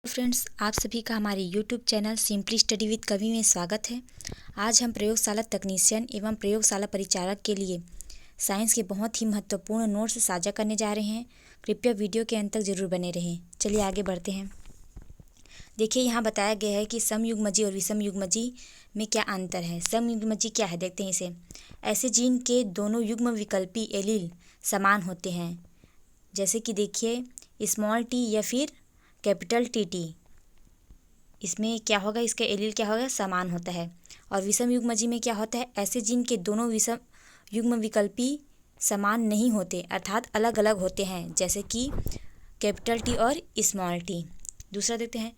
Friends, आप सभी का हमारे YouTube channel simply study with कवि में स्वागत है। आज हम प्रयोगशाला तकनीशियन एवं प्रयोगशाला परिचारक के लिए साइंस के बहुत ही महत्वपूर्ण नोट्स साझा करने जा रहे हैं। कृपया वीडियो के अंत तक जरूर बने रहें। चलिए आगे बढ़ते हैं। देखिए, यहाँ बताया गया है कि समयुग्मजी और विषमयुग्मजी में क्या अंतर है। समयुग्मजी क्या है, देखते हैं इसे। ऐसे जीन के दोनों युग्म विकल्पी एलील समान होते हैं, जैसे कि देखिए स्मॉल टी या फिर कैपिटल टी। इसमें क्या होगा, इसका एलील क्या होगा, समान होता है। और विषम युग्मजी में क्या होता है, ऐसे जीन के दोनों विषम युग्म विकल्पी समान नहीं होते, अर्थात अलग अलग होते हैं, जैसे कि कैपिटल टी और स्मॉल टी। दूसरा देखते हैं,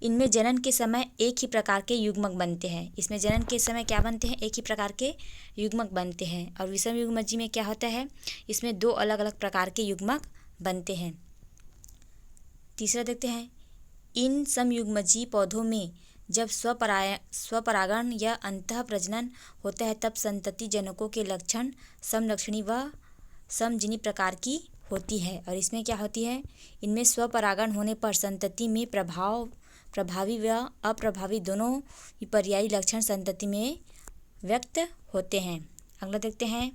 इनमें जनन के समय एक ही प्रकार के युग्मक बनते हैं। इसमें जनन के समय क्या बनते हैं, एक ही प्रकार के युग्मक बनते हैं। और विषम युग्मजी में क्या होता है, इसमें दो अलग अलग प्रकार के युग्मक बनते हैं। तीसरा देखते हैं, इन समयुग्मजी पौधों में जब स्वपरागण या अंतः प्रजनन होता है तब संतति जनकों के लक्षण समलक्षणी व समजिनी प्रकार की होती है। और इसमें क्या होती है, इनमें स्वपरागण होने पर संतति में प्रभावी व अप्रभावी दोनों पर्यायी लक्षण संतति में व्यक्त होते हैं। अगला देखते हैं,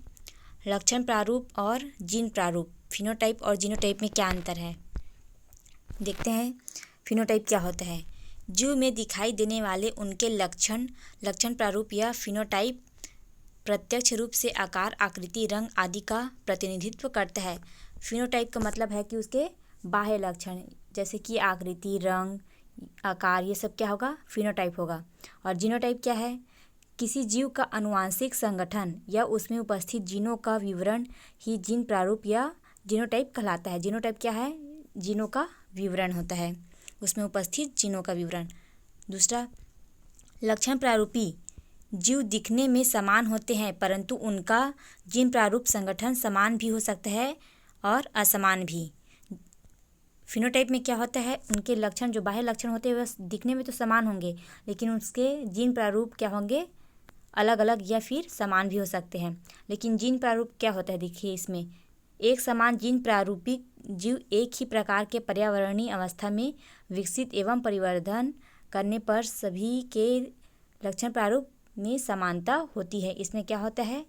लक्षण प्रारूप और जीन प्रारूप, फिनोटाइप और जीनोटाइप में क्या अंतर है। देखते हैं फिनोटाइप क्या होता है। जीव में दिखाई देने वाले उनके लक्षण प्रारूप या फिनोटाइप प्रत्यक्ष रूप से आकार, आकृति, रंग आदि का प्रतिनिधित्व करता है। फिनोटाइप का मतलब है कि उसके बाह्य लक्षण, जैसे कि आकृति, रंग, आकार, ये सब क्या होगा, फिनोटाइप होगा। और जीनोटाइप क्या है, किसी जीव का अनुवांशिक संगठन या उसमें उपस्थित जीनों का विवरण ही जीन प्रारूप या जीनोटाइप कहलाता है। जीनोटाइप क्या है, जीनों का विवरण होता है, उसमें उपस्थित जीनों का विवरण। दूसरा, लक्षण प्रारूपी जीव दिखने में समान होते हैं, परंतु उनका जीन प्रारूप संगठन समान भी हो सकता है और असमान भी। फिनोटाइप में क्या होता है, उनके लक्षण जो बाह्य लक्षण होते हैं वह दिखने में तो समान होंगे, लेकिन उसके जीन प्रारूप क्या होंगे, अलग अलग या फिर समान भी हो सकते हैं। लेकिन जीन प्रारूप क्या होता है, देखिए इसमें एक समान जीन प्रारूपिक जीव एक ही प्रकार के पर्यावरणीय अवस्था में विकसित एवं परिवर्धन करने पर सभी के लक्षण प्रारूप में समानता होती है। इसमें क्या होता है,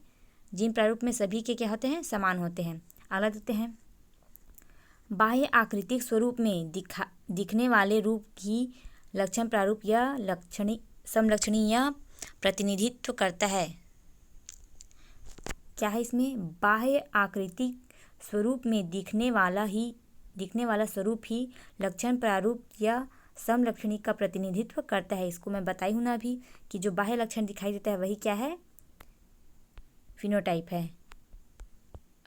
जीन प्रारूप में सभी के क्या होते हैं, समान होते हैं। अगला देखते हैं, बाह्य आकृतिक स्वरूप में दिखने वाले रूप की लक्षण प्रारूप या समलक्षणीय प्रतिनिधित्व करता है। क्या है इसमें, बाह्य आकृतिक स्वरूप में दिखने वाला स्वरूप ही लक्षण प्रारूप या समलक्षणी का प्रतिनिधित्व करता है। इसको मैं बताई हूँ ना अभी कि जो बाह्य लक्षण दिखाई देता है वही क्या है, फिनोटाइप है।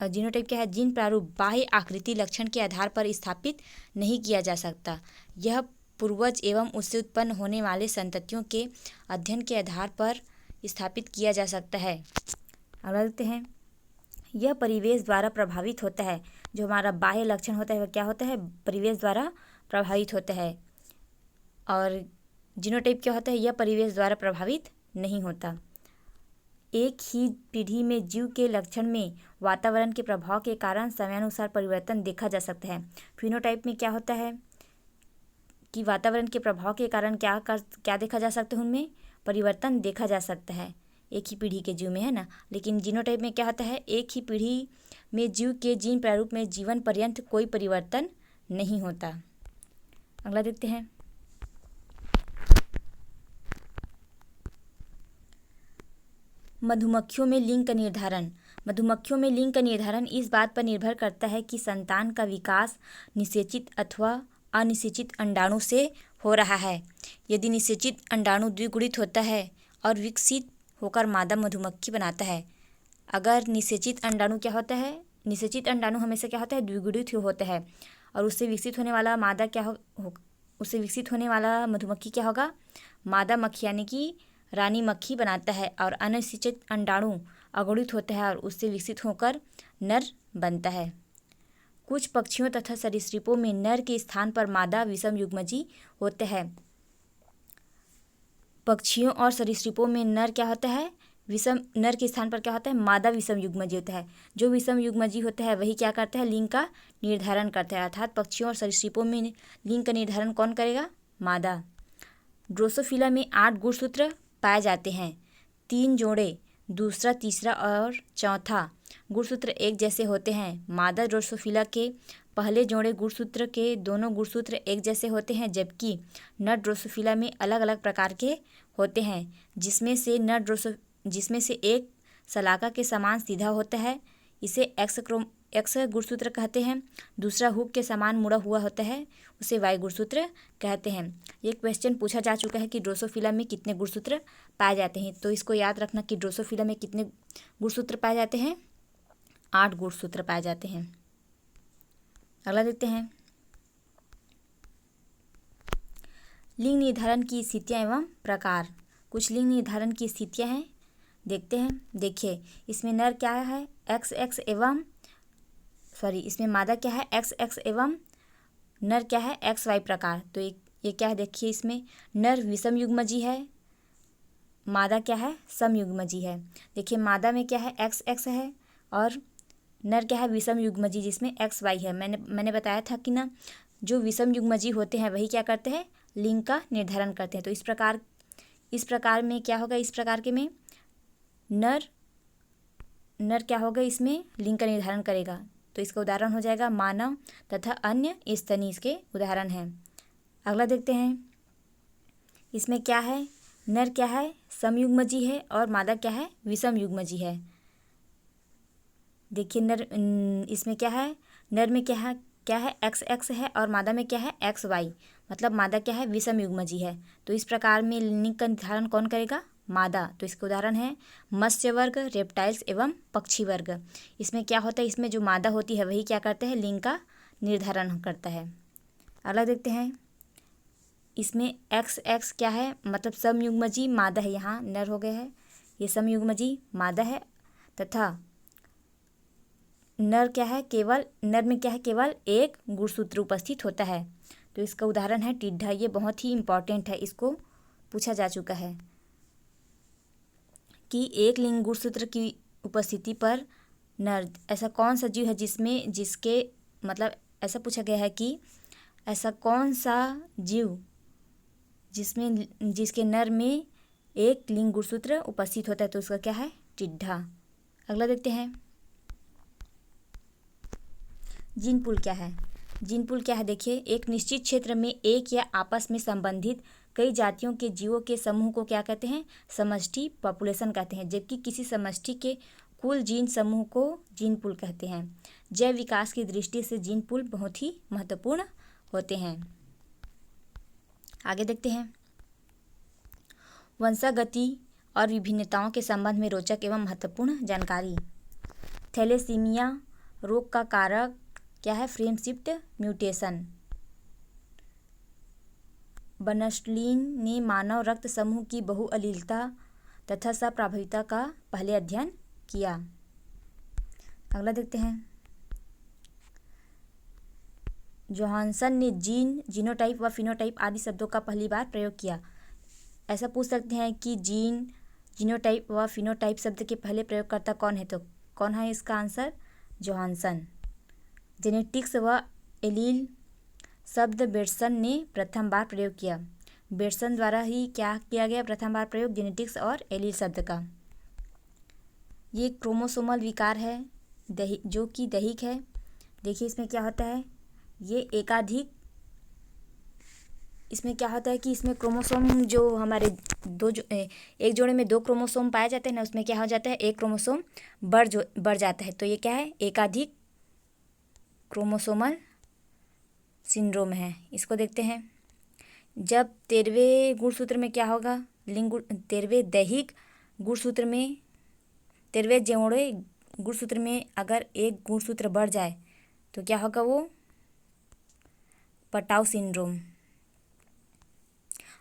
और जीनोटाइप क्या है, जीन प्रारूप बाह्य आकृति लक्षण के आधार पर स्थापित नहीं किया जा सकता। यह पूर्वज एवं उससे उत्पन्न होने वाले संततियों के अध्ययन के आधार पर स्थापित किया जा सकता है। अब देखते हैं, यह परिवेश द्वारा प्रभावित होता है। जो हमारा बाह्य लक्षण होता है वह क्या होता है, परिवेश द्वारा प्रभावित होता है। और जीनोटाइप क्या होता है, यह परिवेश द्वारा प्रभावित नहीं होता। एक ही पीढ़ी में जीव के लक्षण में वातावरण के प्रभाव के कारण समयानुसार परिवर्तन देखा जा सकता है। फिनोटाइप में क्या होता है कि वातावरण के प्रभाव के कारण क्या देखा जा सकता है, उनमें परिवर्तन देखा जा सकता है, एक ही पीढ़ी के जीव में, है ना। लेकिन जीनोटाइप में क्या होता है, एक ही पीढ़ी में जीव के जीन प्रारूप में जीवन पर्यंत कोई परिवर्तन नहीं होता। अगला देखते हैं, मधुमक्खियों में लिंग का निर्धारण। मधुमक्खियों में लिंग का निर्धारण इस बात पर निर्भर करता है कि संतान का विकास निषेचित अथवा अनिषेचित अंडाणु से हो रहा है। यदि निषेचित अंडाणु द्विगुणित होता है और विकसित होकर मादा मधुमक्खी बनाता है। अगर निषेचित अंडाणु क्या होता है, निषेचित अंडाणु हमेशा क्या होता है, द्विगुणित होता है, और उससे विकसित होने वाला मादा उससे विकसित होने वाला मधुमक्खी क्या होगा, मादा मक्खी यानी कि रानी मक्खी बनाता है। और अनिषेचित अंडाणु अगुणित होता है और उससे विकसित होकर नर बनता है। कुछ पक्षियों तथा सरीसृपों में नर के स्थान पर मादा विषम युग्मजी होते हैं। पक्षियों और सरीसृपों में नर क्या होता है, नर के स्थान पर क्या होता है, मादा विषम युग्मजी होता है। जो विषम युग्मजी होता है वही क्या करता है, लिंग का निर्धारण करता है। अर्थात पक्षियों और सरीसृपों में लिंग का निर्धारण कौन करेगा, मादा। ड्रोसोफिला में 8 गुणसूत्र पाए जाते हैं। 3 जोड़े, दूसरा, तीसरा और चौथा गुणसूत्र एक जैसे होते हैं। मादा ड्रोसोफिला के पहले जोड़े गुणसूत्र के दोनों गुणसूत्र एक जैसे होते हैं, जबकि नर ड्रोसोफिला में अलग अलग प्रकार के होते हैं, जिसमें से एक शलाका के समान सीधा होता है, इसे एक्स गुणसूत्र कहते हैं। दूसरा हुक के समान मुड़ा हुआ होता है, उसे वाई गुणसूत्र कहते हैं। ये क्वेश्चन पूछा जा चुका है कि ड्रोसोफिला में कितने गुणसूत्र पाए जाते हैं, तो इसको याद रखना कि ड्रोसोफिला में कितने गुणसूत्र पाए जाते हैं, 8 गुणसूत्र पाए जाते हैं। अगला देखते हैं, लिंग निर्धारण की स्थितियाँ एवं प्रकार। कुछ लिंग निर्धारण की स्थितियाँ हैं, देखते हैं। देखिए, इसमें नर क्या है, इसमें मादा क्या है, XX एवं नर क्या है, XY प्रकार। तो ये क्या है, देखिए, इसमें नर विषम युग्मजी है, मादा क्या है, समयुग्मजी है। देखिए, मादा में क्या है, XX है और नर क्या है, विषम युग्मजी, जिसमें XY है। मैंने बताया था कि ना, जो विषम युग्मजी होते हैं वही क्या करते हैं, लिंग का निर्धारण करते हैं। तो इस प्रकार में क्या होगा, इस प्रकार के में नर क्या होगा, इसमें लिंग का निर्धारण करेगा। तो इसका उदाहरण हो जाएगा मानव तथा अन्य स्तनी, इसके उदाहरण हैं। अगला देखते हैं, इसमें क्या है, नर क्या है, समयुग्मजी है और मादा क्या है, विषम युग्मजी है। देखिए, इसमें क्या है, नर में क्या है XX है और मादा में क्या है, XY, मतलब मादा क्या है, विषम युग्मजी है। तो इस प्रकार में लिंग का निर्धारण कौन करेगा, मादा। तो इसके उदाहरण है मत्स्य वर्ग, रेप्टाइल्स एवं पक्षी वर्ग। इसमें क्या होता है, इसमें जो मादा होती है वही क्या करता है, लिंग का निर्धारण करता है। अगला देखते हैं, इसमें XX क्या है, मतलब समयुग्मजी मादा है, यहाँ नर हो गया है, ये समयुग्मजी मादा है, तथा नर में क्या है, केवल एक गुणसूत्र उपस्थित होता है। तो इसका उदाहरण है टिड्ढा। ये बहुत ही इम्पॉर्टेंट है, इसको पूछा जा चुका है कि एक लिंग गुणसूत्र की उपस्थिति पर नर, ऐसा कौन सा जीव है जिसके मतलब ऐसा पूछा गया है कि ऐसा कौन सा जीव जिसके नर में एक लिंग गुणसूत्र उपस्थित होता है। तो उसका क्या है, टिड्ढा। अगला देखते हैं, जीन पूल क्या है। जीन पूल क्या है, देखिए, एक निश्चित क्षेत्र में एक या आपस में संबंधित कई जातियों के जीवों के समूह को क्या कहते हैं, समष्टि पॉपुलेशन कहते हैं, जबकि किसी समष्टि के कुल जीन समूह को जीन पूल कहते हैं। जैव विकास की दृष्टि से जीन पूल बहुत ही महत्वपूर्ण होते हैं। आगे देखते हैं, वंशागति और विभिन्नताओं के संबंध में रोचक एवं महत्वपूर्ण जानकारी। थैलेसीमिया रोग का कारक क्या है, फ्रेम शिफ्ट म्यूटेशन। बर्नस्टीन ने मानव रक्त समूह की बहुअलीलता तथा संप्रभाविता का पहले अध्ययन किया। अगला देखते हैं, जोहानसन ने जीन, जीनोटाइप व फिनोटाइप आदि शब्दों का पहली बार प्रयोग किया। ऐसा पूछ सकते हैं कि जीन, जीनोटाइप व फिनोटाइप शब्द के पहले प्रयोगकर्ता कौन है, तो कौन है इसका आंसर, जोहानसन। जेनेटिक्स व एलील शब्द बेटसन ने प्रथम बार प्रयोग किया। बेटसन द्वारा ही क्या किया गया, प्रथम बार प्रयोग जेनेटिक्स और एलील शब्द का। ये क्रोमोसोमल विकार है, जो कि दैहिक है। देखिए, इसमें क्या होता है, ये इसमें क्या होता है कि इसमें क्रोमोसोम जो हमारे एक जोड़े में 2 क्रोमोसोम पाए जाते हैं ना, उसमें क्या हो जाता है, एक क्रोमोसोम बढ़ जाता है। तो ये क्या है, एकाधिक क्रोमोसोमल सिंड्रोम है। इसको देखते हैं, जब 13वें गुणसूत्र में क्या होगा, 13वें दैहिक गुणसूत्र में, 13वें जोड़े गुणसूत्र में अगर एक गुणसूत्र बढ़ जाए तो क्या होगा, वो पटाव सिंड्रोम।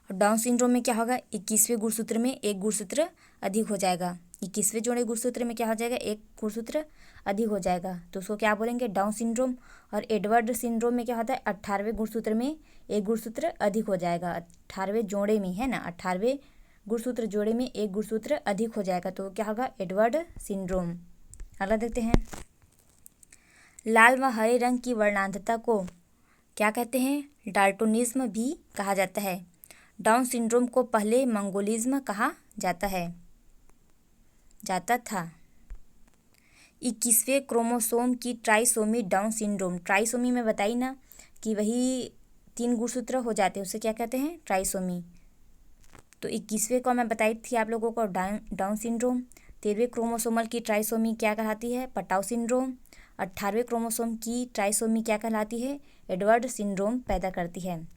और डाउन सिंड्रोम में क्या होगा, 21वें गुणसूत्र में एक गुणसूत्र अधिक हो जाएगा। 21वें जोड़े गुणसूत्र में क्या हो जाएगा, एक गुणसूत्र अधिक हो जाएगा, तो उसको क्या बोलेंगे, डाउन सिंड्रोम। और एडवर्ड सिंड्रोम में क्या होता है, 18वें गुणसूत्र में एक गुणसूत्र अधिक हो जाएगा। 18वें जोड़े में है ना, 18वें गुणसूत्र जोड़े में एक गुणसूत्र अधिक हो जाएगा, तो क्या होगा, एडवर्ड सिंड्रोम। अगला देखते हैं, लाल व हरे रंग की वर्णांतता को क्या कहते हैं, डाल्टोनिज्म भी कहा जाता है। डाउन सिंड्रोम को पहले मंगोलिज्म कहा जाता था। 21वें क्रोमोसोम की ट्राइसोमी डाउन सिंड्रोम। ट्राइसोमी में बताई ना कि वही 3 गुणसूत्र हो जाते हैं, उसे क्या कहते हैं, ट्राइसोमी। तो 21वें को मैं बताई थी आप लोगों को डाउन सिंड्रोम। 13वें क्रोमोसोमल की ट्राइसोमी क्या कहलाती है, पटाउ सिंड्रोम। 18वें क्रोमोसोम की ट्राइसोमी क्या कहलाती है, एडवर्ड सिंड्रोम पैदा करती है।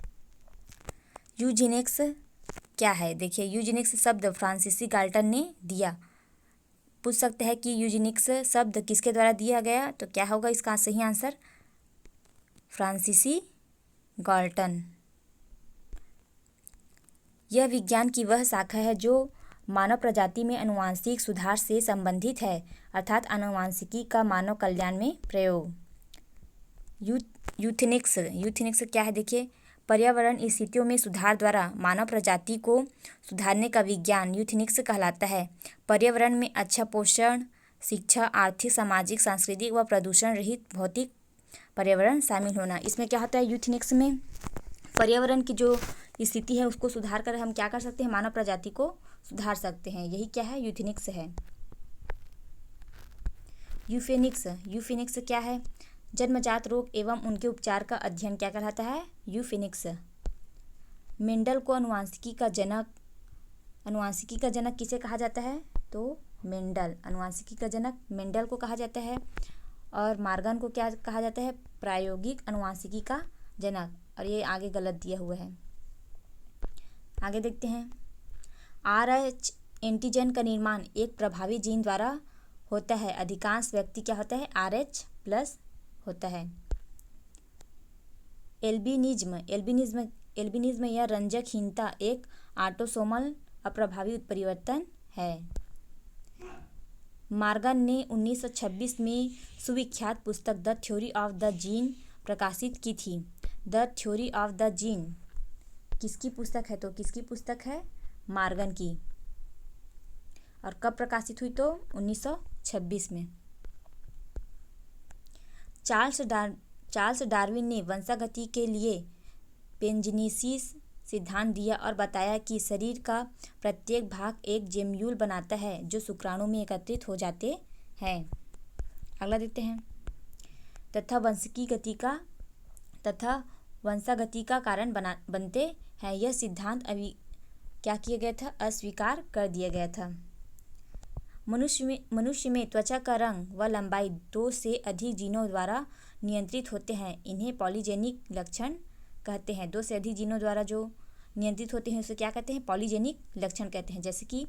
यूजेनिक्स क्या है, देखिए यूजेनिक्स शब्द फ्रांसीसी गाल्टन ने दिया। पूछ सकते हैं कि यूजेनिक्स शब्द किसके द्वारा दिया गया, तो क्या होगा इसका सही आंसर, फ्रांसीसी गाल्टन। यह विज्ञान की वह शाखा है जो मानव प्रजाति में आनुवंशिक सुधार से संबंधित है, अर्थात आनुवंशिकी का मानव कल्याण में प्रयोग। यूथेनिक्स क्या है, देखिए पर्यावरण स्थितियों में सुधार द्वारा मानव प्रजाति को सुधारने का विज्ञान यूथेनिक्स कहलाता है। पर्यावरण में अच्छा पोषण, शिक्षा, आर्थिक, सामाजिक, सांस्कृतिक व प्रदूषण रहित भौतिक पर्यावरण शामिल होना। इसमें क्या होता है, यूथेनिक्स में पर्यावरण की जो स्थिति है उसको सुधार कर हम क्या कर सकते हैं, मानव प्रजाति को सुधार सकते हैं। यही क्या है, यूथेनिक्स है। यूफेनिक्स क्या है, जन्मजात रोग एवं उनके उपचार का अध्ययन क्या कहलाता है, यूफेनिक्स। मेंडल को अनुवांशिकी का जनक किसे कहा जाता है, तो मेंडल, अनुवांशिकी का जनक मेंडल को कहा जाता है। और मार्गन को क्या कहा जाता है, प्रायोगिक अनुवांशिकी का जनक। और ये आगे गलत दिया हुआ है। आगे देखते हैं, RH एंटीजन का निर्माण एक प्रभावी जीन द्वारा होता है। अधिकांश व्यक्ति क्या होता है, RH+ होता है। एल्बिनिज्म या रंजकहीनता एक ऑटोसोमल अप्रभावी उत्परिवर्तन है। मार्गन ने 1926 में सुविख्यात पुस्तक the theory of the gene प्रकाशित की थी। The theory of the gene किसकी पुस्तक है, तो किसकी पुस्तक है, मार्गन की। और कब प्रकाशित हुई, तो 1926 में। चार्ल्स डार्विन ने वंशागति के लिए पेंजेनेसिस सिद्धांत दिया और बताया कि शरीर का प्रत्येक भाग एक जेम्यूल बनाता है जो शुक्राणु में एकत्रित हो जाते हैं। अगला देखते हैं, तथा वंशागति का कारण बनते हैं। यह सिद्धांत अभी क्या किया गया था, अस्वीकार कर दिया गया था। मनुष्य में त्वचा का रंग व लंबाई 2 से अधिक जीनों द्वारा नियंत्रित होते हैं। इन्हें पॉलीजेनिक लक्षण कहते हैं। 2 से अधिक जीनों द्वारा जो नियंत्रित होते हैं उसे क्या कहते हैं, पॉलीजेनिक लक्षण कहते हैं। जैसे कि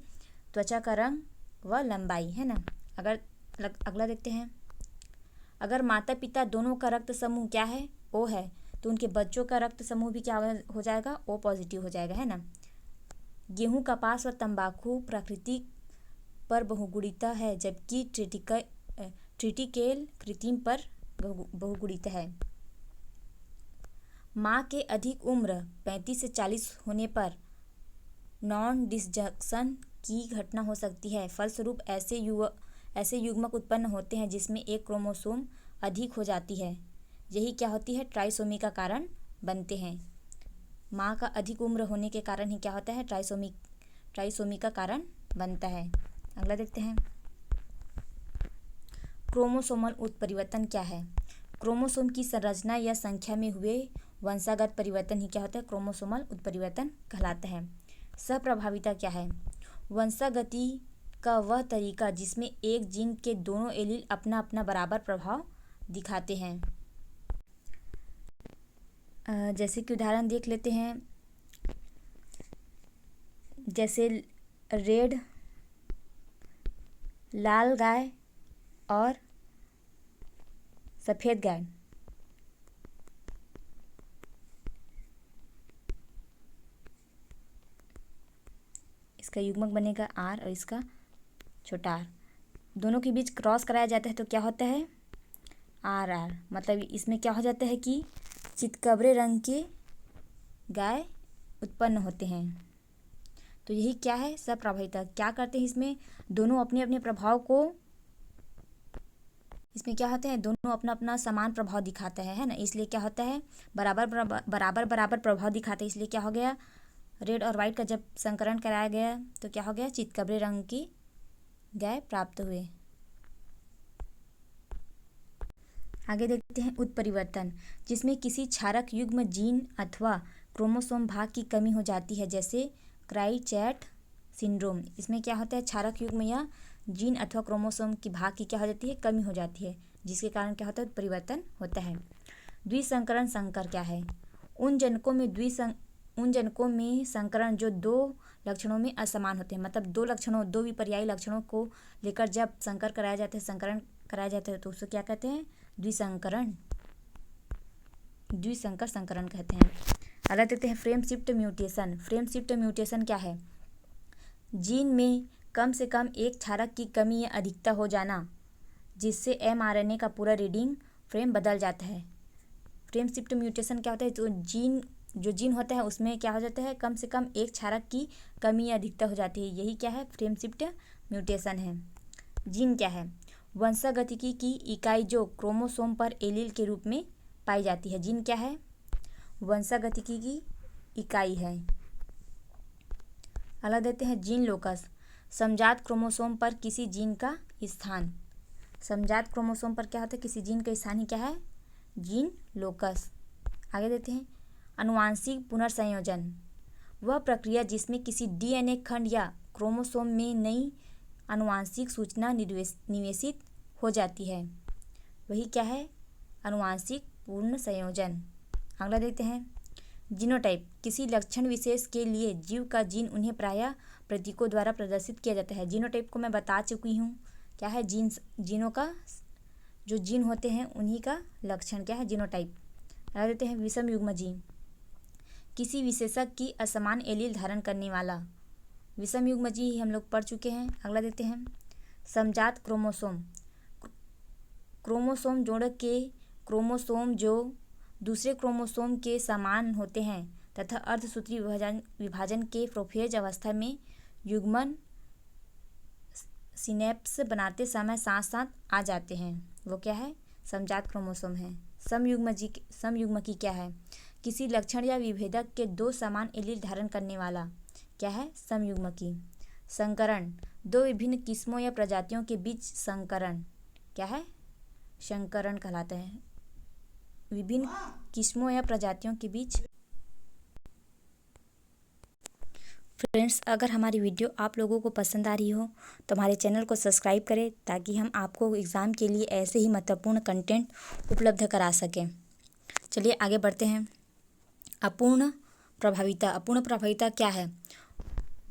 त्वचा का रंग व लंबाई, है ना। अगला देखते हैं, अगर माता पिता दोनों का रक्त समूह क्या है, O है, तो उनके बच्चों का रक्त समूह भी क्या हो जाएगा, O+ हो जाएगा, है ना। गेहूँ, कपास व तंबाकू प्राकृतिक पर बहुगुणित है, जबकि ट्रिटिकेल कृत्रिम पर बहुगुणित है। माँ के अधिक उम्र 35 से 40 होने पर नॉन डिसजंक्शन की घटना हो सकती है। फलस्वरूप ऐसे युग्मक उत्पन्न होते हैं जिसमें एक क्रोमोसोम अधिक हो जाती है। यही क्या होती है, ट्राइसोमी का कारण बनते हैं। माँ का अधिक उम्र होने के कारण ही क्या होता है, ट्राइसोमी का कारण बनता है। अगला देखते हैं, क्रोमोसोमल उत्परिवर्तन क्या है। क्रोमोसोम की संरचना या संख्या में हुए वंशागत परिवर्तन ही क्या होता है, क्रोमोसोमल उत्परिवर्तन कहलाता है। सहप्रभाविता क्या है, वंशागति का वह तरीका जिसमें एक जीन के दोनों एलील अपना अपना बराबर प्रभाव दिखाते हैं। जैसे कि उदाहरण देख लेते हैं, जैसे रेड, लाल गाय और सफ़ेद गाय। इसका युग्मक बनेगा R और इसका छोटा r। दोनों के बीच क्रॉस कराया जाता है तो क्या होता है, RR। मतलब इसमें क्या हो जाता है कि चितकबरे रंग के गाय उत्पन्न होते हैं। तो यही क्या है, सहप्रभाविता। क्या करते हैं इसमें, दोनों अपने अपने प्रभाव को इसमें क्या होता है, दोनों अपना अपना समान प्रभाव दिखाता है ना, इसलिए क्या होता है, बराबर बराबर बराबर बराबर प्रभाव दिखाते हैं, इसलिए क्या हो गया, रेड और वाइट का जब संकरण कराया गया तो क्या हो गया, चितकबरे रंग की गाय प्राप्त हुए। आगे देखते हैं उत्परिवर्तन, जिसमें किसी क्षारक युग्म जीन अथवा क्रोमोसोम भाग की कमी हो जाती है, जैसे क्राइचैट सिंड्रोम। इसमें क्या होता है, क्षारक युग्म या जीन अथवा क्रोमोसोम की भाग की क्या हो जाती है, कमी हो जाती है, जिसके कारण क्या होता है, उत्परिवर्तन होता है। द्विसंकरण संकर क्या है, उन जनकों में संकरण जो दो लक्षणों में असमान होते हैं, मतलब दो लक्षणों, दो विपर्यायी लक्षणों को लेकर जब संकर कराया जाता है, संकरण कराया जाता है, तो उसको क्या कहते हैं, द्विसंकर संकरण कहते हैं। अगला देखते हैं frame shift mutation. Frame shift mutation क्या है, जीन में कम से कम एक क्षारक की कमी या अधिकता हो जाना, जिससे mRNA का पूरा रीडिंग फ्रेम बदल जाता है। फ्रेम शिफ्ट म्यूटेशन क्या होता है, तो जो जीन होता है उसमें क्या हो जाता है, कम से कम एक क्षारक की कमी या अधिकता हो जाती है, यही क्या है, फ्रेम शिफ्ट म्यूटेशन है। जीन क्या है, वंशागतिकी की इकाई जो क्रोमोसोम पर एलील के रूप में पाई जाती है। जीन क्या है, वंशागतिकी की इकाई है। अगला देते हैं जीन लोकस, समजात क्रोमोसोम पर किसी जीन का स्थान। समजात क्रोमोसोम पर क्या होता है, किसी जीन का स्थान ही क्या है, जीन लोकस। आगे देते हैं अनुवांशिक पुनर्संयोजन, वह प्रक्रिया जिसमें किसी डीएनए खंड या क्रोमोसोम में नई अनुवांशिक सूचना निवेशित हो जाती है, वही क्या है, अनुवांशिक पूर्ण संयोजन। अगला देखते हैं जीनोटाइप, किसी लक्षण विशेष के लिए जीव का जीन उन्हें प्रायः प्रतीकों द्वारा प्रदर्शित किया जाता है। जीनोटाइप को मैं बता चुकी हूँ, क्या है, जीनों का, जो जीन होते हैं उन्हीं का लक्षण क्या है, जीनोटाइप। अगला देते हैं विषम युग्म जीन, किसी विशेषक की असमान एलील धारण करने वाला। विषम युग्म जीन हम लोग पढ़ चुके हैं। अगला देते हैं समजात क्रोमोसोम, क्रोमोसोम जोड़ के क्रोमोसोम जो दूसरे क्रोमोसोम के समान होते हैं तथा अर्धसूत्री विभाजन के प्रोफेज अवस्था में युग्मन सिनेप्स बनाते समय साथ साथ आ जाते हैं, वो क्या है, समजात क्रोमोसोम है। समयुग्मकी क्या है, किसी लक्षण या विभेदक के दो समान एलील धारण करने वाला, क्या है, समयुग्मकी। संकरण, दो विभिन्न किस्मों या प्रजातियों के बीच संकरण, क्या है, संकरण कहलाता है, विभिन्न किस्मों या प्रजातियों के बीच। फ्रेंड्स, अगर हमारी वीडियो आप लोगों को पसंद आ रही हो तो हमारे चैनल को सब्सक्राइब करें, ताकि हम आपको एग्ज़ाम के लिए ऐसे ही महत्वपूर्ण कंटेंट उपलब्ध करा सकें। चलिए आगे बढ़ते हैं। अपूर्ण प्रभाविता। अपूर्ण प्रभाविता क्या है,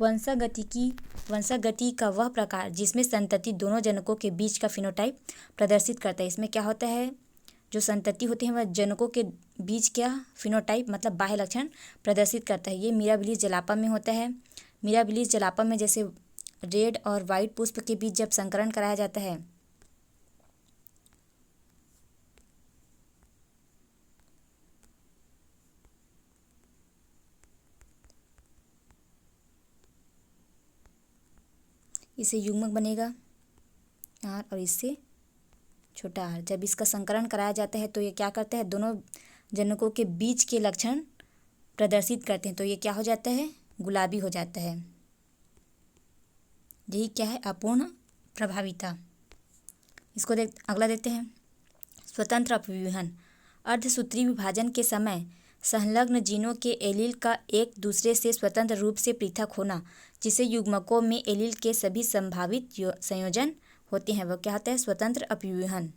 वंशागति का वह प्रकार जिसमें संतति दोनों जनकों के बीच का फिनोटाइप प्रदर्शित करता है। इसमें क्या होता है, जो संतति होते हैं वह जनकों के बीच क्या फिनोटाइप मतलब बाह्य लक्षण प्रदर्शित करता है। ये मिराबिलिस जलापा में होता है। मिराबिलिस जलापा में जैसे रेड और वाइट पुष्प के बीच जब संकरण कराया जाता है, इसे युग्मक बनेगा आर और इससे छोटा आर। जब इसका संकरण कराया जाता है तो ये क्या करता है, दोनों जनकों के बीच के लक्षण प्रदर्शित करते हैं, तो ये क्या हो जाता है, गुलाबी हो जाता है। यही क्या है, अपूर्ण प्रभाविता। इसको अगला देखते हैं स्वतंत्र अपव्यूहन। अर्धसूत्री विभाजन के समय संलग्न जीनों के एलील का एक दूसरे से स्वतंत्र रूप से पृथक होना, जिसे युग्मकों में एलील के सभी संभावित संयोजन होते हैं, वह क्या होता है, स्वतंत्र अपव्यूहन।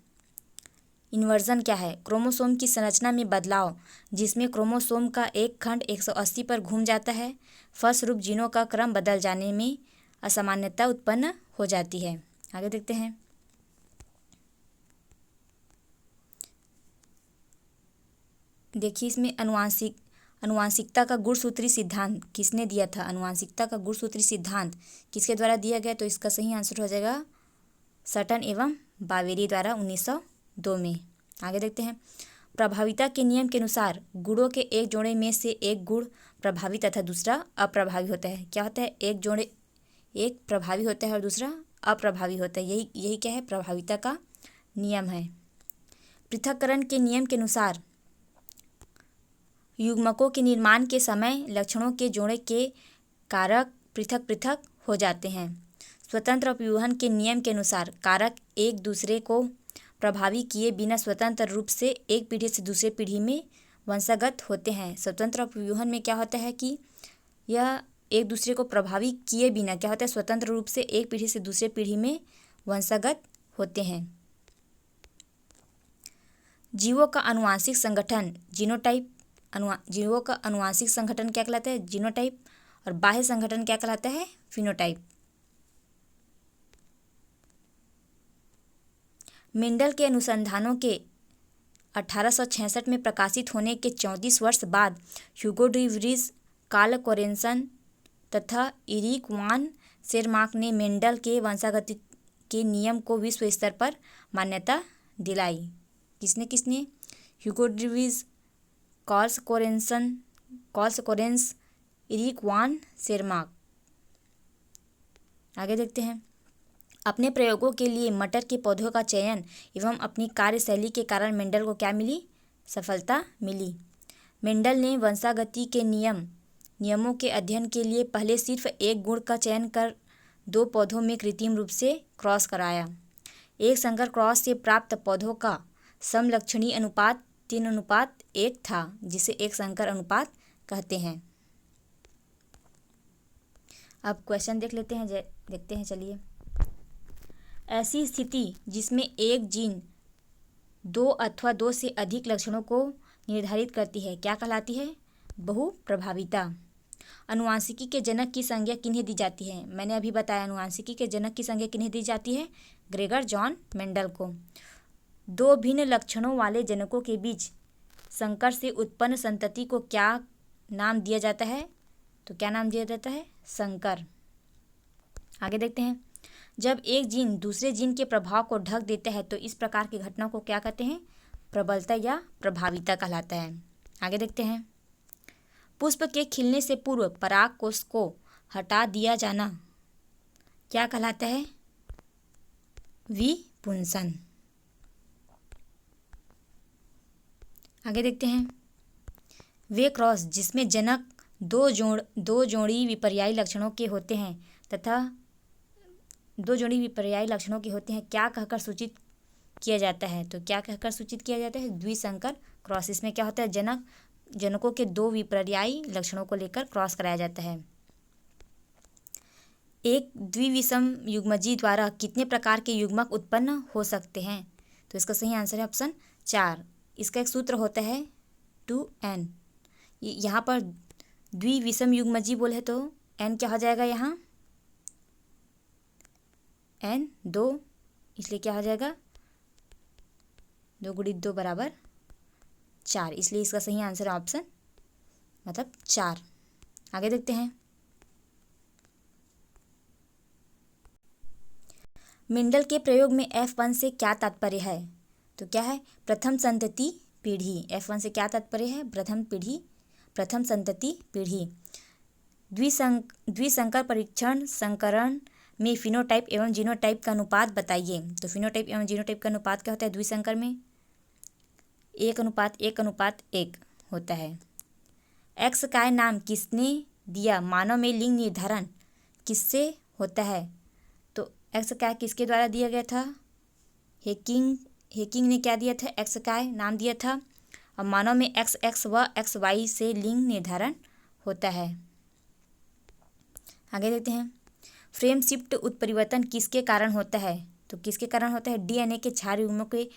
इन्वर्जन क्या है, क्रोमोसोम की संरचना में बदलाव, जिसमें क्रोमोसोम का एक खंड 180 पर घूम जाता है, फलस्वरूप जीनों का क्रम बदल जाने में असामान्यता उत्पन्न हो जाती है। आगे देखते हैं देखिए इसमें अनुवांशिकता का गुणसूत्री सिद्धांत किसने दिया था, अनुवांशिकता का गुणसूत्री सिद्धांत किसके द्वारा दिया गया, तो इसका सही आंसर हो जाएगा सटन एवं बावेरी द्वारा 1902 में। आगे देखते हैं प्रभाविता के नियम के अनुसार गुणों के एक जोड़े में से एक गुण प्रभावी तथा दूसरा अप्रभावी होता है। क्या होता है, एक प्रभावी होता है और दूसरा अप्रभावी होता है। यही क्या है, प्रभाविता का नियम है। पृथक्करण के नियम के अनुसार युग्मकों के निर्माण के समय लक्षणों के जोड़े के कारक पृथक पृथक हो जाते हैं। स्वतंत्र अपव्यूहन के नियम के अनुसार कारक एक दूसरे को प्रभावी किए बिना स्वतंत्र रूप से एक पीढ़ी से दूसरे पीढ़ी में वंशागत होते हैं। स्वतंत्र अपव्यूहन में क्या होता है कि यह एक दूसरे को प्रभावी किए बिना क्या होता है, स्वतंत्र रूप से एक पीढ़ी से दूसरे पीढ़ी में वंशागत होते हैं। जीवों का आनुवंशिक संगठन जीनोटाइप, जीवों का आनुवंशिक संगठन क्या कहलाता है, जीनोटाइप, और बाह्य संगठन क्या कहलाता है, फिनोटाइप। मेंडल के अनुसंधानों के 1866 में प्रकाशित होने के 34 वर्ष बाद ह्यूगो डी व्रीज, कार्ल कोरेनसन तथा इरिक वान शेरमार्क ने मेंडल के वंशागति के नियम को विश्व स्तर पर मान्यता दिलाई। किसने किसने? Hugo de Vries, Carl Correns, Erich von Tschermak. आगे देखते हैं। अपने प्रयोगों के लिए मटर के पौधों का चयन एवं अपनी कार्यशैली के कारण मेंडल को क्या मिली? सफलता मिली। मेंडल ने वंशागति के नियमों के अध्ययन के लिए पहले सिर्फ एक गुण का चयन कर 2 पौधों में कृत्रिम रूप से क्रॉस कराया। एक संकर क्रॉस से प्राप्त पौधों का समलक्षणी अनुपात 3:1 था, जिसे एक संकर अनुपात कहते हैं। अब क्वेश्चन देखते हैं। चलिए, ऐसी स्थिति जिसमें एक जीन 2 अथवा 2 से अधिक लक्षणों को निर्धारित करती है क्या कहलाती है? बहुप्रभाविता। अनुवांशिकी के जनक की संज्ञा किन्हें दी जाती है? मैंने अभी बताया अनुवांशिकी के जनक की संज्ञा किन्हें दी जाती है? ग्रेगर जॉन मेंडल को। 2 भिन्न लक्षणों वाले जनकों के बीच संकर से उत्पन्न संतति को क्या नाम दिया जाता है? तो क्या नाम दिया जाता है? संकर। आगे देखते हैं। जब एक जीन दूसरे जीन के प्रभाव को ढक देता है तो इस प्रकार की घटना को क्या कहते हैं? प्रबलता या प्रभाविता कहलाता है। आगे देखते हैं। पुष्प के खिलने से पूर्व परागकोश को हटा दिया जाना क्या कहलाता है? विपुंसन। आगे देखते हैं। वे क्रॉस जिसमें जनक दो जोड़ी विपर्यायी लक्षणों के होते हैं क्या कहकर सूचित किया जाता है? तो क्या कहकर सूचित किया जाता है? द्विसंकर क्रॉस। इसमें क्या होता है? जनकों के 2 विपर्यायी लक्षणों को लेकर क्रॉस कराया जाता है। एक द्विविषम युग्मजीव द्वारा कितने प्रकार के युग्मक उत्पन्न हो सकते हैं? तो इसका सही आंसर है ऑप्शन 4। इसका एक सूत्र होता है 2n। यहाँ पर द्विविषम युग्मजीव बोले तो n क्या हो जाएगा? यहाँ n 2, इसलिए क्या हो जाएगा? 2 × 2 = 4, इसलिए इसका सही आंसर ऑप्शन 4। आगे देखते हैं। मेंडल के प्रयोग में F1 से क्या तात्पर्य है? तो क्या है? प्रथम संतति पीढ़ी। F1 से क्या तात्पर्य है? प्रथम संतति पीढ़ी। द्विसंकर परीक्षण संकरण में फिनोटाइप एवं जीनोटाइप का अनुपात बताइए। तो फिनोटाइप एवं जीनोटाइप का अनुपात क्या होता है? द्विसंकर में 1:1:1 होता है। एक्स का नाम किसने दिया? मानव में लिंग निर्धारण किससे होता है? तो एक्स का किसके द्वारा दिया गया था? हेकिंग ने क्या दिया था? एक्स का नाम दिया था। और मानव में XX व XY से लिंग निर्धारण होता है। आगे देखते हैं। फ्रेम शिफ्ट उत्परिवर्तन किसके कारण होता है? तो किसके कारण होता है? DNA के क्षार युग्मों के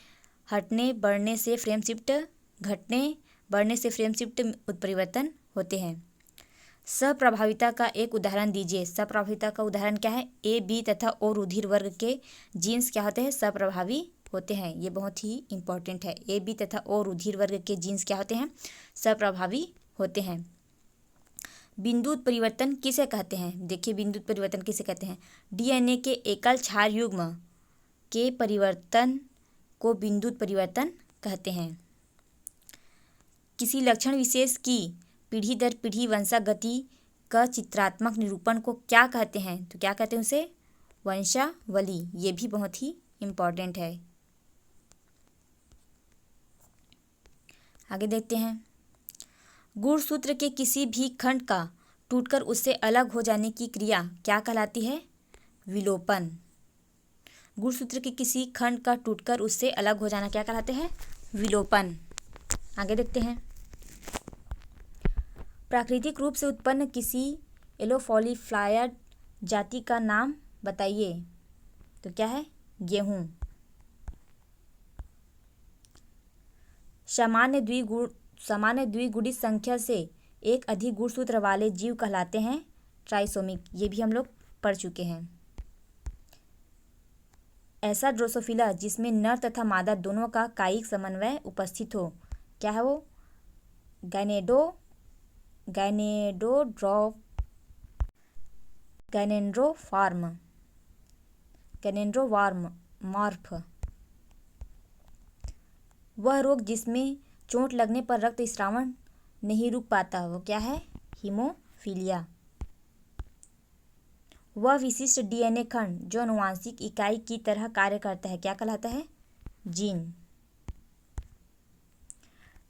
घटने बढ़ने से फ्रेम शिफ्ट उत्परिवर्तन होते हैं। सप्रभाविता का एक उदाहरण दीजिए। सप्रभाविता का उदाहरण क्या है? A, B तथा O रुधिर वर्ग के जीन्स क्या होते हैं? सप्रभावी होते हैं। ये बहुत ही इंपॉर्टेंट है। A, B तथा O रुधिर वर्ग के जीन्स क्या होते हैं? सप्रभावी होते हैं। बिंदु परिवर्तन किसे कहते हैं? देखिए, बिंदु परिवर्तन किसे कहते हैं? DNA के एकल क्षार युग्म के परिवर्तन को बिंदु परिवर्तन कहते हैं। किसी लक्षण विशेष की पीढ़ी दर पीढ़ी वंशागति का चित्रात्मक निरूपण को क्या कहते हैं? तो क्या कहते हैं उसे? वंशावली। ये भी बहुत ही इम्पॉर्टेंट है। आगे देखते हैं। गुणसूत्र के किसी भी खंड का टूटकर उससे अलग हो जाने की क्रिया क्या कहलाती है? विलोपन। गुणसूत्र के किसी खंड का टूटकर उससे अलग हो जाना क्या कहलाते हैं? विलोपन। आगे देखते हैं। प्राकृतिक रूप से उत्पन्न किसी एलोफॉलीफ्लायर जाति का नाम बताइए। तो क्या है? गेहूं। सामान्य द्विगुणित संख्या से एक अधिक गुणसूत्र वाले जीव कहलाते हैं ट्राइसोमिक। ये भी हम लोग पढ़ चुके हैं। ऐसा ड्रोसोफिला जिसमें नर तथा मादा दोनों का कायिक समन्वय उपस्थित हो, क्या है वो? गैनेंड्रोमॉर्फ। वह रोग जिसमें चोट लगने पर रक्त स्रावन नहीं रुक पाता, वो क्या है? हीमोफीलिया। वह विशिष्ट डीएनए खंड जो आनुवांशिक इकाई की तरह कार्य करता है क्या कहलाता है? जीन।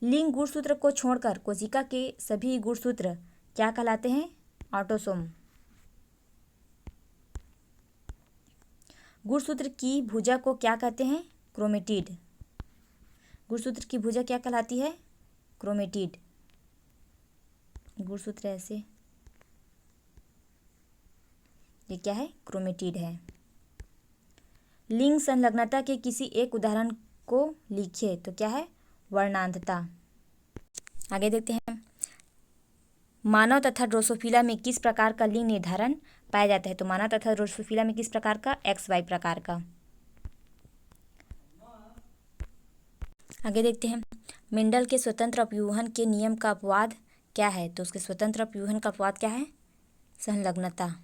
लिंग गुणसूत्र को छोड़कर कोशिका के सभी गुणसूत्र क्या कहलाते हैं? ऑटोसोम। गुणसूत्र की भुजा को क्या कहते हैं? क्रोमेटिड। गुणसूत्र की भुजा क्या कहलाती है? क्रोमेटिड। गुणसूत्र ऐसे, ये क्या है? क्रोमेटिड है। लिंग संलग्नता के किसी एक उदाहरण को लिखिए। तो क्या है? वर्णांतता। आगे देखते हैं। मानव तथा ड्रोसोफिला में किस प्रकार का लिंग निर्धारण पाया जाता है? तो मानव तथा ड्रोसोफिला में किस प्रकार का? XY प्रकार का। आगे देखते हैं। मेंडल के स्वतंत्र अपव्यूहन के नियम का अपवाद क्या है? तो उसके स्वतंत्र अपव्यूहन का अपवाद क्या है? संलग्नता।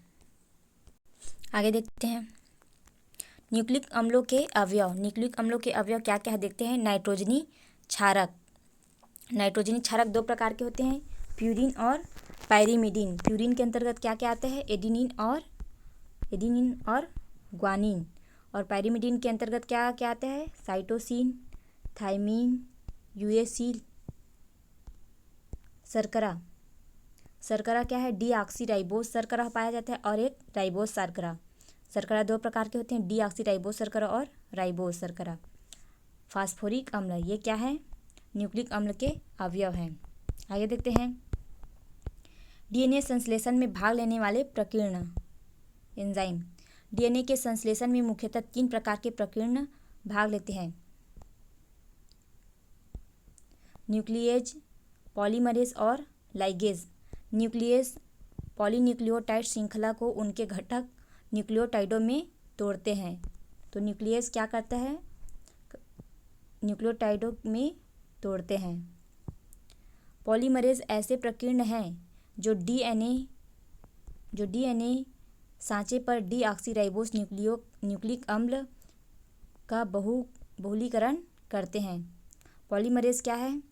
आगे देखते हैं। न्यूक्लिक अम्लों के अवयव क्या क्या है? देखते हैं। नाइट्रोजनी क्षारक। नाइट्रोजनी क्षारक दो प्रकार के होते हैं, प्यूरिन और पायरिमिडीन। प्यूरिन के अंतर्गत क्या क्या आते हैं? एडिनिन और ग्वानिन। और पायरिमिडीन के अंतर्गत क्या क्या आते हैं? Cytosine, thymine, uracil. शर्करा क्या है? डीऑक्सीराइबोज शर्करा पाया जाता है और एक राइबोज शर्करा। शर्करा दो प्रकार के होते हैं, डीऑक्सीराइबोज शर्करा और राइबोज शर्करा। फास्फोरिक अम्ल, ये क्या है? न्यूक्लिक अम्ल के अवयव हैं। आगे देखते हैं। डीएनए संश्लेषण में भाग लेने वाले प्रकीर्ण एंजाइम। डीएनए के संश्लेषण में मुख्यतः 3 प्रकार के प्रकीर्ण भाग लेते हैं। न्यूक्लियेज, पॉलीमरेज और लाइगेज। न्यूक्लियेज पॉलीन्यूक्लियोटाइड श्रृंखला को उनके घटक न्यूक्लियोटाइडों में तोड़ते हैं। तो न्यूक्लियस क्या करता है? न्यूक्लियोटाइडों में तोड़ते हैं। पॉलीमरेज ऐसे प्रकीर्ण हैं जो डीएनए सांचे पर डीऑक्सीराइबोस न्यूक्लिक अम्ल का बहुलीकरण करते हैं। पॉलीमरेज क्या है?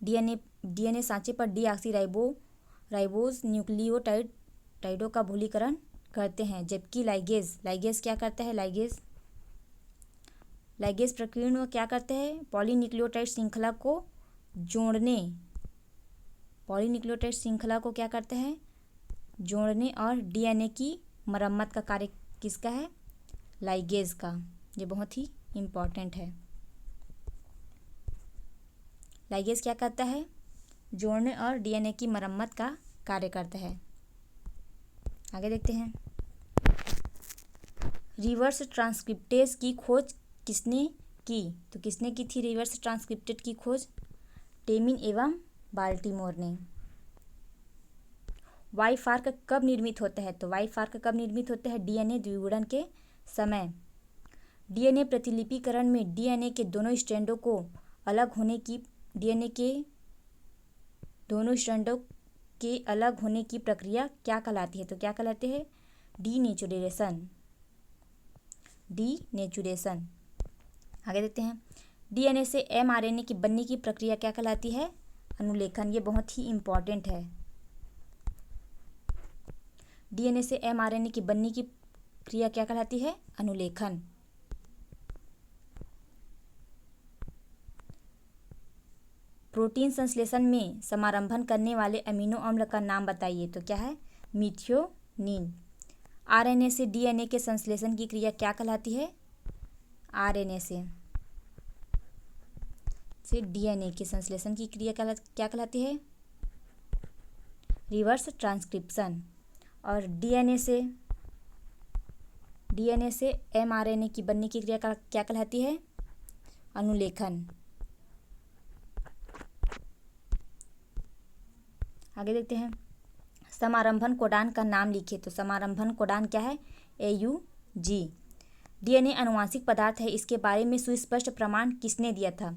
डीएनए सांचे पर डीऑक्सीराइबोस न्यूक्लियोटाइडों का बहुलीकरण करते हैं। जबकि लाइगेज क्या करता है? लाइगेज प्रकीर्ण क्या करते हैं? पॉलीन्यूक्लियोटाइड श्रृंखला को क्या करते हैं? जोड़ने और डीएनए की मरम्मत का कार्य किसका है? लाइगेज का। ये बहुत ही इम्पॉर्टेंट है। लाइगेज क्या करता है? जोड़ने और डीएनए की मरम्मत का कार्य करता है। आगे देखते हैं। रिवर्स ट्रांसक्रिप्टेज की खोज किसने की? तो किसने की थी रिवर्स ट्रांसक्रिप्टेज की खोज? टेमिन एवं बाल्टीमोर ने। वाई फार्क कब निर्मित होता है? तो वाई फार्क कब निर्मित होता है? डीएनए द्विगुणन के समय। डीएनए प्रतिलिपिकरण में डीएनए के दोनों स्ट्रैंडों के अलग होने की प्रक्रिया क्या कहलाती है? तो क्या कहलाती है? डीनेचुरेशन। आगे देखते हैं। डीएनए से एमआरएनए की बनने की प्रक्रिया क्या कहलाती है? अनुलेखन। ये बहुत ही इम्पॉर्टेंट है। डीएनए से एमआरएनए की बनने की क्रिया क्या कहलाती है? अनुलेखन। प्रोटीन संश्लेषण में समारंभन करने वाले अमीनो अम्ल का नाम बताइए। तो क्या है? मिथियोनिन। आरएनए से डीएनए के संश्लेषण की क्रिया क्या कहलाती है? आरएनए से डीएनए के संश्लेषण की क्रिया क्या कहलाती है? Reverse transcription. और डीएनए से एमआरएनए की बनने की क्रिया क्या कहलाती है? अनुलेखन। आगे देखते हैं, समारंभन कोडान का नाम लिखिए। तो समारंभन कोडान क्या है? AUG। डीएनए आनुवांशिक पदार्थ है, इसके बारे में सुस्पष्ट प्रमाण किसने दिया था?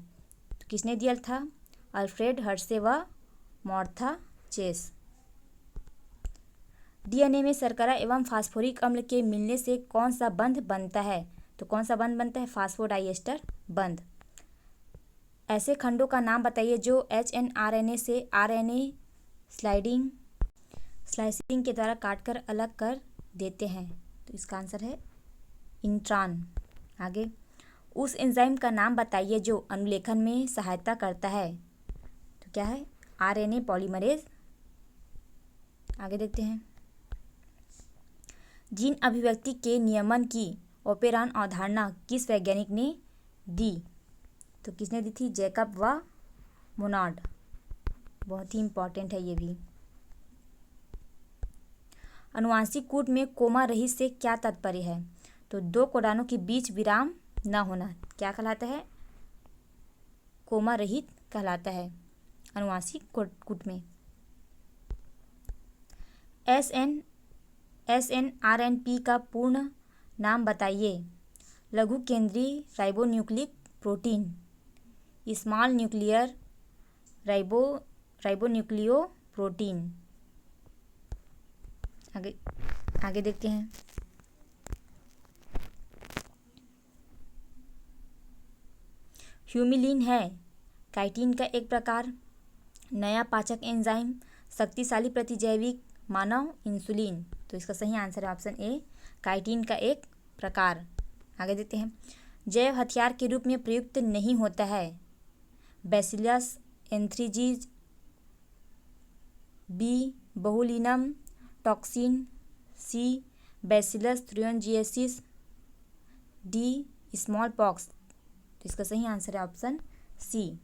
तो किसने दिया था? अल्फ्रेड हर्शे व मार्था चेस। डीएनए में शर्करा एवं फास्फोरिक अम्ल के मिलने से कौन सा बंध बनता है? तो कौन सा बंध बनता है? फास्फोडाइएस्टर बंध। ऐसे खंडों का नाम बताइए जो HNRNA से आरएनए स्लाइसिंग के द्वारा काटकर अलग कर देते हैं। तो इसका आंसर है इंट्रॉन। आगे, उस एंजाइम का नाम बताइए जो अनुलेखन में सहायता करता है। तो क्या है? RNA polymerase. आगे देखते हैं, जीन अभिव्यक्ति के नियमन की ओपेरॉन अवधारणा किस वैज्ञानिक ने दी? तो किसने दी थी? जैकब व मोनार्ड। बहुत ही इंपॉर्टेंट है ये भी। अनुवांशिक कूट में कोमा रहित से क्या तात्पर्य है? तो दो कोडानों के बीच विराम न होना क्या कहलाता है? कोमा रहित कहलाता है अनुवांशिक कूट में। SNRNP का पूर्ण नाम बताइए। लघु केंद्रीय ribonucleic protein, small nuclear ribonucleo protein. आगे देखते हैं, ह्यूमिलिन है काइटिन का एक प्रकार, नया पाचक एंजाइम, शक्तिशाली प्रतिजैविक, मानव इंसुलिन। तो इसका सही आंसर है ऑप्शन ए, काइटिन का एक प्रकार। आगे देखते हैं, जैव हथियार के रूप में प्रयुक्त नहीं होता है। बैसिलस एंथ्रेजीज, बी बोहुलिनम टॉक्सिन, सी बैसिलस थ्रियोंजिएसिस, डी स्मॉल पॉक्स। तो इसका सही आंसर है ऑप्शन सी,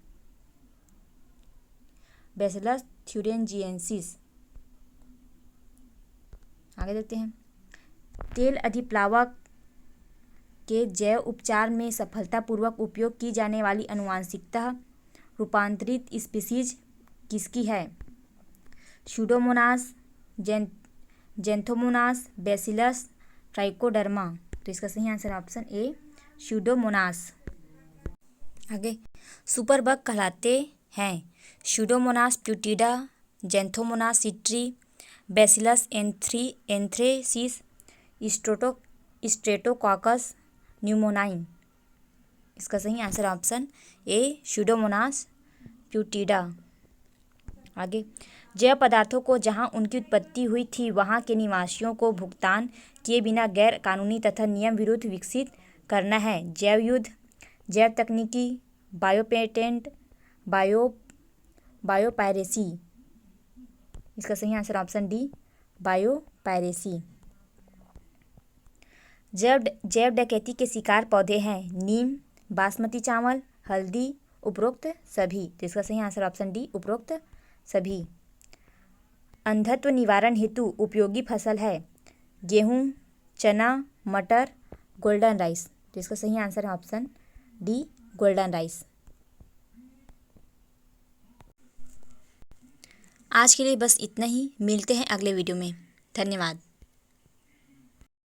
बैसिलस थ्रियोंजिएसिस। आगे देखते हैं, तेल अधिप्लावक के जैव उपचार में सफलतापूर्वक उपयोग की जाने वाली अनुवांशिकतः रूपांतरित स्पीशीज किसकी है? Pseudomonas, Xanthomonas, Bacillus Trichoderma. तो इसका सही आंसर है ऑप्शन ए, स्यूडोमोनास। आगे, सुपरबग कहलाते हैं Pseudomonas putida, Xanthomonas citri, Bacillus anthracis, Streptococcus pneumoniae. इसका सही answer option A, Pseudomonas putida. आगे, जैव पदार्थों को जहां उनकी उत्पत्ति हुई थी वहां के निवासियों को भुगतान किए बिना गैर कानूनी तथा नियम विरुद्ध विकसित करना है। जैव युद्ध, जैव तकनीकी, बायोपेटेंट, बायोपायरेसी। इसका सही आंसर ऑप्शन डी, बायोपायरेसी। जैव डकैती के शिकार पौधे हैं नीम, बासमती चावल, हल्दी, उपरोक्त सभी। तो इसका सही आंसर ऑप्शन डी, उपरोक्त सभी। अंधत्व निवारण हेतु उपयोगी फसल है गेहूं, चना, मटर, गोल्डन राइस। तो इसका सही आंसर है ऑप्शन डी, गोल्डन राइस। आज के लिए बस इतना ही, मिलते हैं अगले वीडियो में। धन्यवाद।